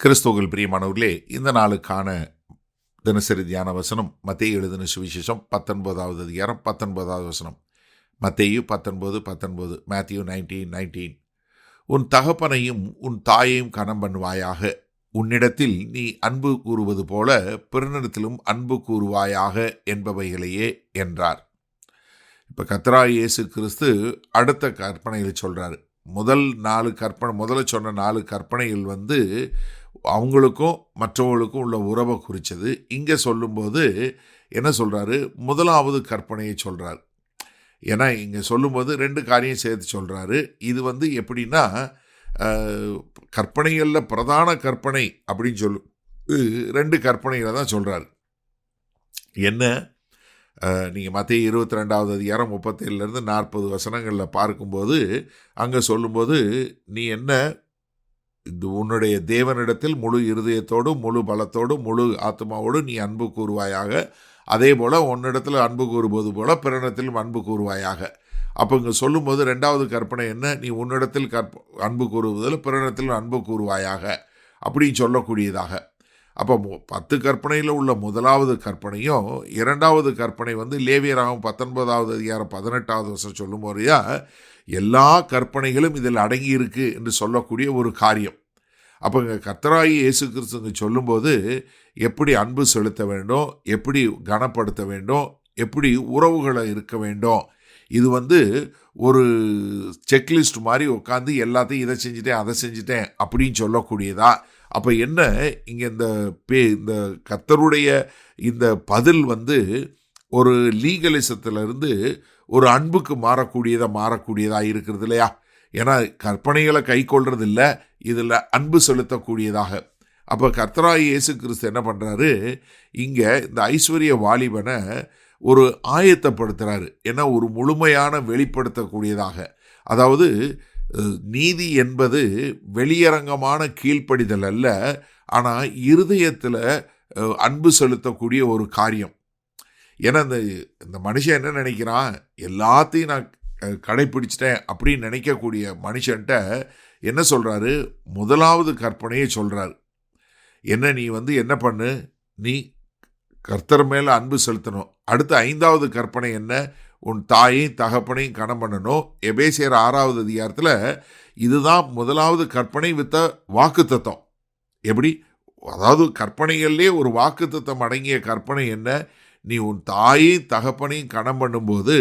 கிறிஸ்துவுக்குள் பிரியமானவர்களே, இந்த நாளுக்கான தினசரி தியான வசனம் மத்தேயு எழுதின சுவிசேஷம் 19வது அதிகாரம் 19வது வசனம். மத்தேயு 19:19, மேத்யூ 19:19. உன் தகப்பனையும் உன் தாயையும் கனம் பண்ணுவாயாக, உன்னிடத்தில் நீ அன்பு கூறுவது போல பிறனிடத்திலும் அன்பு கூறுவாயாக என்பவைகளையே என்றார். இப்போ கர்த்தராகிய இயேசு கிறிஸ்து அடுத்த கற்பனையில் சொல்கிறாரு. முதல்ல சொன்ன 4 கற்பனைகள் அவங்களுக்கும் மற்றவர்களுக்கும் உள்ள உறவை குறித்தது. இங்கே சொல்லும்போது என்ன சொல்கிறாரு, முதலாவது கற்பனையை சொல்கிறார். ஏன்னா இங்கே சொல்லும்போது 2 காரியம் சேர்த்து சொல்கிறாரு. இது எப்படின்னா, கற்பனைகளில் பிரதான கற்பனை அப்படின்னு 2 கற்பனைகளை தான் சொல்கிறாரு. என்ன, நீங்கள் மத்தேயு 22வது அதிகாரம் 37லேருந்து 40 வசனங்களில் பார்க்கும்போது அங்கே சொல்லும்போது, நீ உன்னுடைய தேவனிடத்தில் முழு இருதயத்தோடும் முழு பலத்தோடும் முழு ஆத்மாவோடும் நீ அன்பு கூறுவாயாக, அதே போல் உன்னிடத்தில் அன்பு கூறுவது போல பிறனிடத்திலும் அன்பு கூறுவாயாக. அப்போ இங்கே சொல்லும்போது 2வது கற்பனை என்ன, நீ உன்னிடத்தில் அன்பு கூறுவதில் பிறனிடத்திலும் அன்பு கூறுவாயாக அப்படின்னு சொல்லக்கூடியதாக. அப்போ 10 கற்பனையில் உள்ள முதலாவது கற்பனையும் 2வது கற்பனை லேவியராகவும் 19வது அதிகாரம் 18வது வசனம் சொல்லும்போதையா எல்லா கற்பனைகளும் இதில் அடங்கி இருக்கு என்று சொல்லக்கூடிய ஒரு காரியம். அப்போ இங்கே கர்த்தராகிய இயேசு கிறிஸ்து சொல்லும்போது எப்படி அன்பு செலுத்த வேண்டும், எப்படி கனப்படுத்த வேண்டும், எப்படி உறவுகளை இருக்க வேண்டும், இது ஒரு செக்லிஸ்ட் மாதிரி உட்காந்து எல்லாத்தையும் இதை செஞ்சுட்டேன் அதை செஞ்சுட்டேன் அப்படின்னு சொல்லக்கூடியதா. அப்போ என்ன, இங்கே இந்த கர்த்தருடைய இந்த பதில் ஒரு லீகலிசத்திலிருந்து ஒரு அன்புக்கு மாறக்கூடியதாக இருக்கிறது இல்லையா? ஏன்னா கற்பனைகளை கை கொள்றது இல்லை, இதில் அன்பு செலுத்தக்கூடியதாக. அப்போ கர்த்தராகிய இயேசு கிறிஸ்து என்ன பண்ணுறாரு, இங்கே இந்த ஐஸ்வர்ய வாலிபனை ஒரு ஆயத்தப்படுத்துகிறாரு. ஏன்னா ஒரு முழுமையான வெளிப்படுத்தக்கூடியதாக. அதாவது நீதி என்பது வெளியரங்கமான கீழ்ப்படிதல் அல்ல, ஆனால் இருதயத்தில் அன்பு செலுத்தக்கூடிய ஒரு காரியம். ஏன்னா இந்த மனுஷன் என்ன நினைக்கிறான், எல்லாத்தையும் நான் கடைப்பிடிச்சிட்டேன் அப்படின்னு நினைக்கக்கூடிய மனுஷன்ட்ட என்ன சொல்கிறாரு, முதலாவது கற்பனையை சொல்கிறாரு. என்ன, நீ என்ன பண்ணு, நீ கர்த்தர் மேலே அன்பு செலுத்தணும். அடுத்து 5வது கற்பனை என்ன, உன் தாயையும் தகப்பனையும் கனம் பண்ணணும். எபேசியர் 6வது அதிகாரத்தில் இதுதான் முதலாவது கற்பனை வித்த வாக்குத்தத்தம். எப்படி, அதாவது கற்பனைகள்லேயே ஒரு வாக்குத்தத்தம் அடங்கிய கற்பனை என்ன, நீ உன் தாயையும் தகப்பனையும் கனம் பண்ணும்போது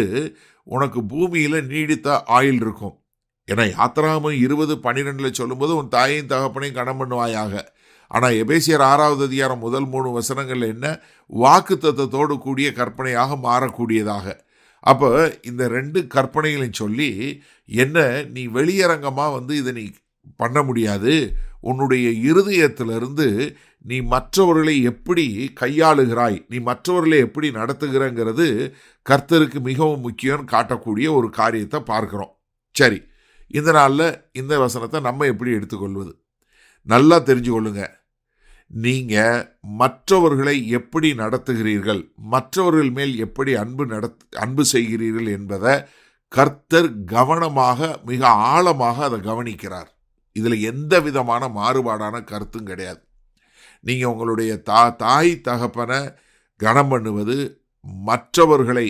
உனக்கு பூமியில் நீடித்த ஆயுள் இருக்கும். ஏன்னா யாத்திராகமம் 20:12 சொல்லும்போது உன் தாயையும் தகப்பனையும் கனம் பண்ணுவாயாக. ஆனால் எபேசியர் 6வது அதிகாரம் முதல் 3 வசனங்கள் என்ன, வாக்குத்தத்தத்தோடு கூடிய கற்பனையாக மாறக்கூடியதாக. அப்போ இந்த 2 கற்பனைகளையும் சொல்லி என்ன, நீ வெளியரங்கமாக இதை நீ பண்ண முடியாது, உன்னுடைய இருதயத்திலிருந்து நீ மற்றவர்களை எப்படி கையாளுகிறாய், நீ மற்றவர்களை எப்படி நடத்துகிறங்கிறது கர்த்தருக்கு மிகவும் முக்கியம் காட்டக்கூடிய ஒரு காரியத்தை பார்க்குறோம். சரி, இந்த நாளில் இந்த வசனத்தை நம்ம எப்படி எடுத்துக்கொள்வது, நல்லா தெரிஞ்சு கொள்ளுங்க. நீங்கள் மற்றவர்களை எப்படி நடத்துகிறீர்கள், மற்றவர்கள் மேல் எப்படி அன்பு செய்கிறீர்கள் என்பதை கர்த்தர் கவனமாக மிக ஆழமாக அதை கவனிக்கிறார். இதில் எந்த விதமான மாறுபாடான கருத்தும் கிடையாது. நீங்கள் உங்களுடைய தாய் தகப்பனை கனம் பண்ணுவது, மற்றவர்கள்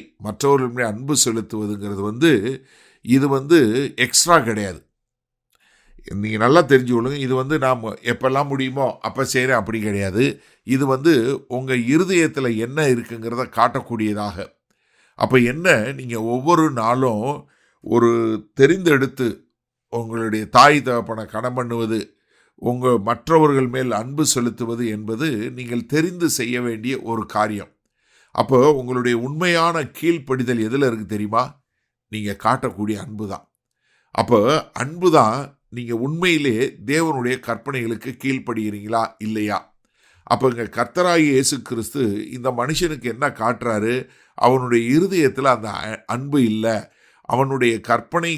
மேல் அன்பு செலுத்துவதுங்கிறது இது எக்ஸ்ட்ரா கிடையாது. நீங்கள் நல்லா தெரிஞ்சு கொள்ளுங்க. இது நாம் எப்பெல்லாம் முடியுமோ அப்போ செய்கிறேன் அப்படி கிடையாது. இது உங்கள் இருதயத்தில் என்ன இருக்குங்கிறத காட்டக்கூடியதாக. அப்போ என்ன, நீங்கள் ஒவ்வொரு நாளும் ஒரு தெரிந்தெடுத்து உங்களுடைய தாய் தகப்பனை கனம் பண்ணுவது, மற்றவர்கள் மேல் அன்பு செலுத்துவது என்பது நீங்கள் தெரிந்து செய்ய வேண்டிய ஒரு காரியம். அப்போ உங்களுடைய உண்மையான கீழ்ப்படிதல் எதில் இருக்குது தெரியுமா? நீங்கள் காட்டக்கூடிய அன்பு தான். அப்போ அன்பு தான் நீங்கள் உண்மையிலே தேவனுடைய கற்பனைகளுக்கு கீழ்ப்படுகிறீங்களா இல்லையா? அப்போ இங்கே கர்த்தராகிய இயேசு கிறிஸ்து இந்த மனுஷனுக்கு என்ன காட்டுறாரு, அவனுடைய இருதயத்தில் அந்த அன்பு இல்லை. அவனுடைய கற்பனை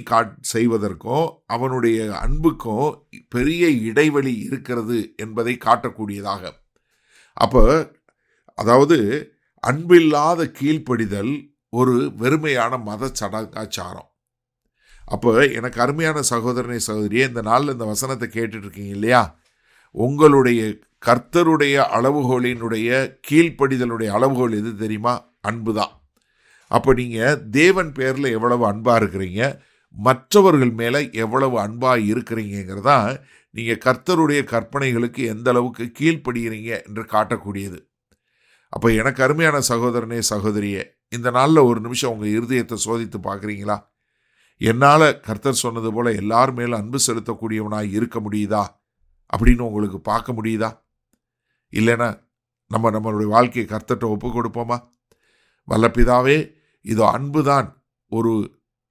செய்வதற்கும் அவனுடைய அன்புக்கும் பெரிய இடைவெளி இருக்கிறது என்பதை காட்டக்கூடியதாக. அப்போ அதாவது அன்பில்லாத கீழ்ப்படிதல் ஒரு வெறுமையான மத சடங்காச்சாரம். அப்போ எனக்கு அருமையான சகோதரனை சகோதரியே, இந்த நாளில் இந்த வசனத்தை கேட்டுட்டு இருக்கீங்க இல்லையா? உங்களுடைய கர்த்தருடைய அளவுகோலினுடைய கீழ்ப்படிதலுடைய அளவுகோல் எது தெரியுமா? அன்பு தான். அப்போ நீங்கள் தேவன் பேரில் எவ்வளவு அன்பாக இருக்கிறீங்க, மற்றவர்கள் மேலே எவ்வளவு அன்பாக இருக்கிறீங்கிறதா நீங்கள் கர்த்தருடைய கற்பனைகளுக்கு எந்த அளவுக்கு கீழ்ப்படுகிறீங்க என்று காட்டக்கூடியது. அப்போ எனக்கு அருமையான சகோதரனே சகோதரியே, இந்த நாளில் ஒரு நிமிஷம் உங்கள் இருதயத்தை சோதித்து பார்க்குறீங்களா? என்னால் கர்த்தர் சொன்னது போல் எல்லார் மேலும் அன்பு செலுத்தக்கூடியவனாக இருக்க முடியுதா அப்படின்னு உங்களுக்கு பார்க்க முடியுதா? இல்லைன்னா நம்மளுடைய வாழ்க்கையை கர்த்தர்கிட்ட ஒப்பு கொடுப்போமா? வல்ல பிதாவே, இதோ அன்புதான் ஒரு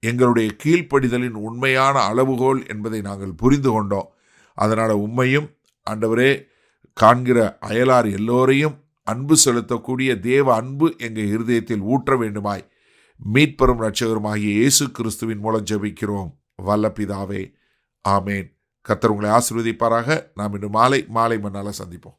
எங்களுடைய கீழ்ப்படிதலின் உண்மையான அளவுகோல் என்பதை நாங்கள் புரிந்து கொண்டோம். அதனால் உம்மையும் ஆண்டவரே, காண்கிற அயலார் எல்லோரையும் அன்பு செலுத்தக்கூடிய தேவ அன்பு எங்கள் இருதயத்தில் ஊற்ற வேண்டுமாய் மீட்பெரும் இரட்சகருமாகிய இயேசு கிறிஸ்துவின் மூலம் ஜெபிக்கிறோம் வல்ல பிதாவே, ஆமேன். கர்த்தர் உங்களை ஆசீர்வதிப்பாராக. நாம் இன்று மாலை மண்ணால் சந்திப்போம்.